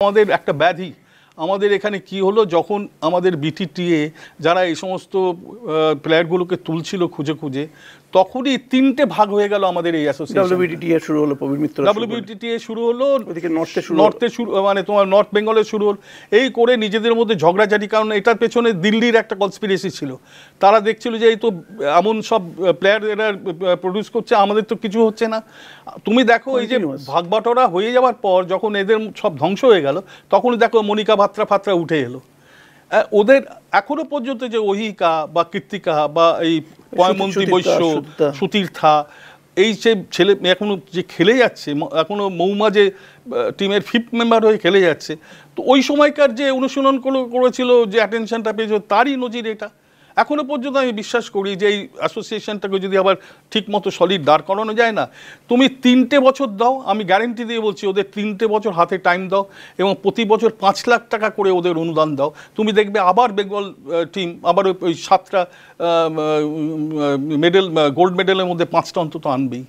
আমাদের একটা ব্যাধি আমাদের এখানে কি হলো যখন আমাদের বিটিটিএ যারা এই সমস্ত প্লেয়ারগুলোকে তুলছিল খুঁজে খুঁজে তখনই তিনটে ভাগ হয়ে গেল আমাদের এই অ্যাসোসিয়েশন। ডব্লিউবিটিটিএ শুরু হলো, প্রবীর মিত্র ডব্লিউবিটিটিএ শুরু হলো, ওদিকে নর্থে শুরু মানে তোমার নর্থ বেঙ্গলে শুরু হলো। এই করে নিজেদের মধ্যে ঝগড়াঝাটি, কারণ এটার পেছনে দিল্লির একটা কনস্পিরেসি ছিল। তারা দেখছিল যে এই তো এমন সব প্লেয়ার এরা প্রডিউস করছে, আমাদের তো কিছু হচ্ছে না। তুমি দেখো এই যে ভাগবাটোয়ারা হয়ে যাওয়ার পর যখন এদের সব ধ্বংস হয়ে গেল তখন দেখো মনিকা ফাত্রা উঠে এলো। ওদের এখনো পর্যন্ত যে অহিকা বা কৃত্তিকা বা এই পয়মন্তী বৈশ্য, সুতীর্থা, এই যে ছেলে এখনো যে খেলে যাচ্ছে, এখনো মৌমা যে টিমের 5th মেম্বার হয়ে খেলে যাচ্ছে, তো ওই সময়কার যে অনুশীলন করেছিল, যে অ্যাটেনশনটা পেয়েছিল, তারই নজির এটা। এখনো পর্যন্ত আমি বিশ্বাস করি যে এই অ্যাসোসিয়েশনটাকে যদি আবার ঠিক মতো সলিড দাঁড় করানো যায় না, তুমি 3টে বছর দাও, আমি গ্যারেন্টি দিয়ে বলছি ওদের 3টে বছর হাতে টাইম দাও এবং প্রতি বছর 5 লাখ টাকা করে ওদের অনুদান দাও, তুমি দেখবে আবার বেঙ্গল টিম আবার ওই 7টা মেডেল, গোল্ড মেডেলের মধ্যে 5টা অন্তত আনবেই।